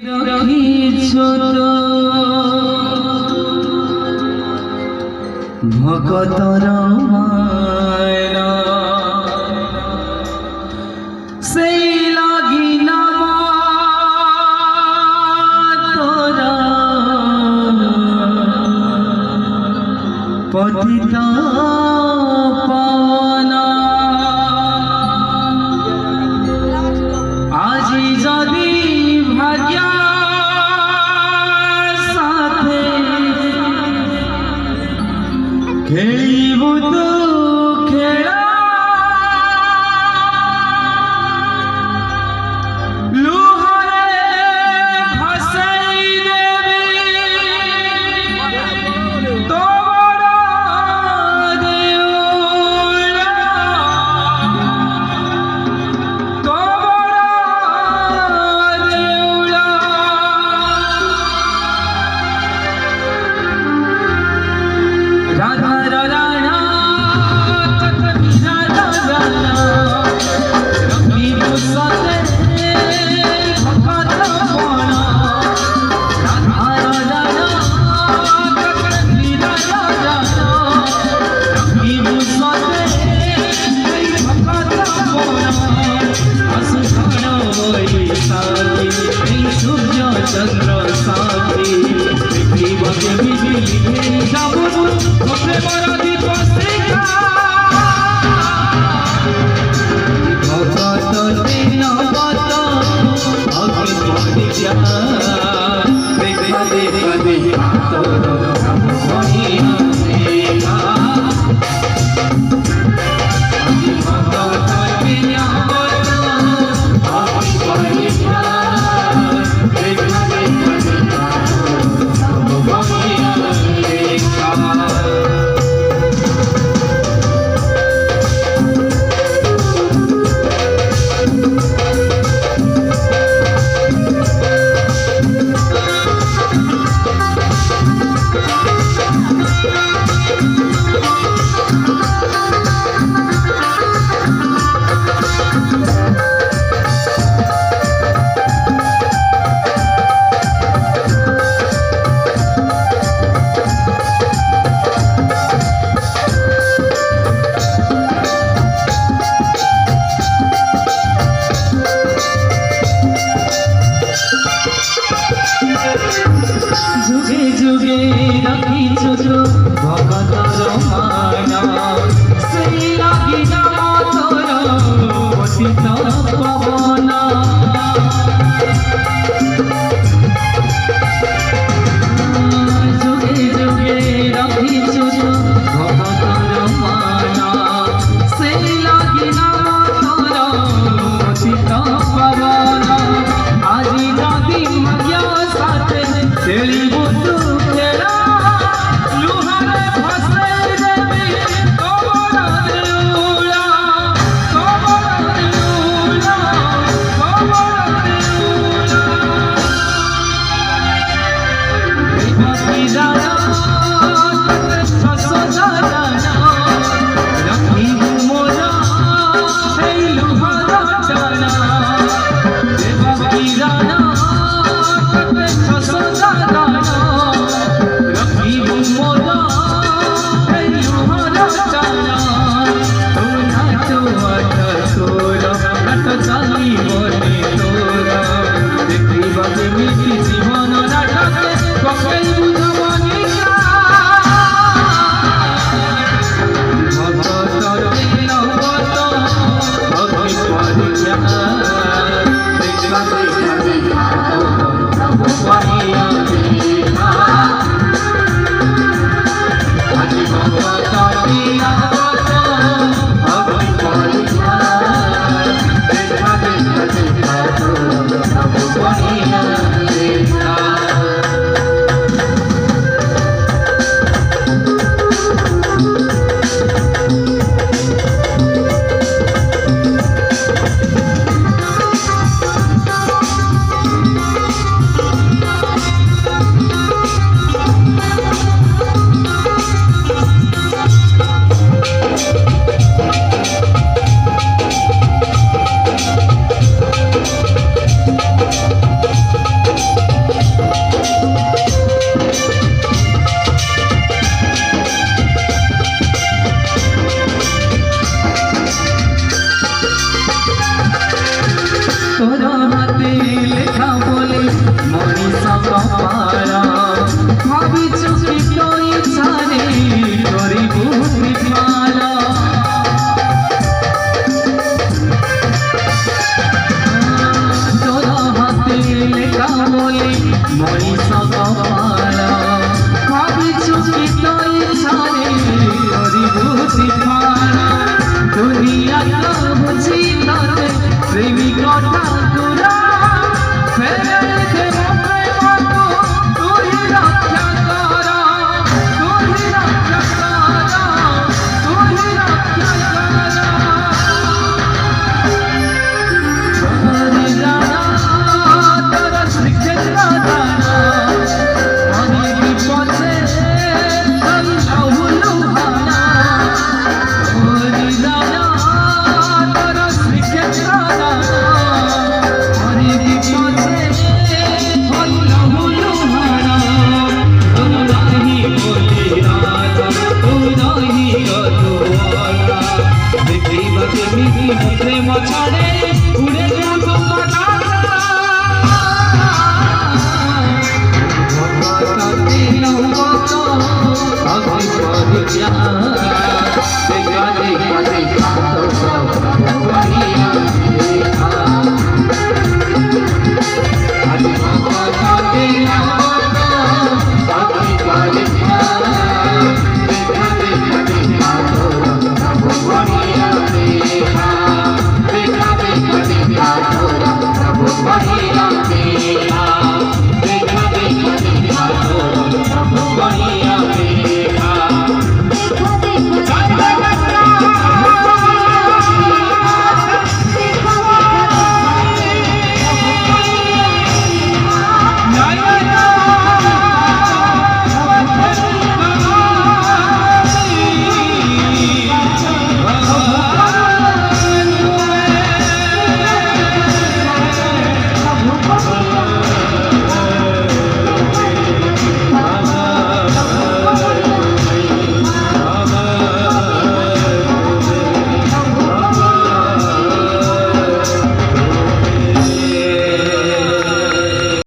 রাখিছ তো ভকতর মায়না সেই লাগি নাম তোরা পতিত পাওনা আজি যদি ভাগ্য সাথে খেলিবু তো খেলা লুহারে ভাসাই দেবি তোর দেউলা তোর দেউলা রাধা রাধা चंद्र साथी पृथ्वी बिजली प्रेमर दीप शिखा भगत दीनवत अग्नि देखा देखा देखा जुगे जुगे रखिछ तो भगतर माना सेई लागि नाम तोर पतित पवना जुगे जुगे रखिछ तो भगतर माना सेई लागि नाम तोर पतित पवना আজি যদি ভাগ্য সাথে খেলিবু তু খেলা লুহারে ভাসাই দেবি তোর দেউলা তোর দেউলা তোর দেউলা এই ভক্তি জানা সসদা জানা রাখিবু মোরা এই লুহারা জানা এই ভক্তি জানা सदा ବୋଲି ମଣିଷ କପାଳ ଭାବିଛୁ କି ତୋ ଇଚ୍ଛାରେ କରିବୁ ଦିପାଳ ଦୁନିଆ ବୁଝି ତତେ ପ୍ରେମିକ ଠାକୁର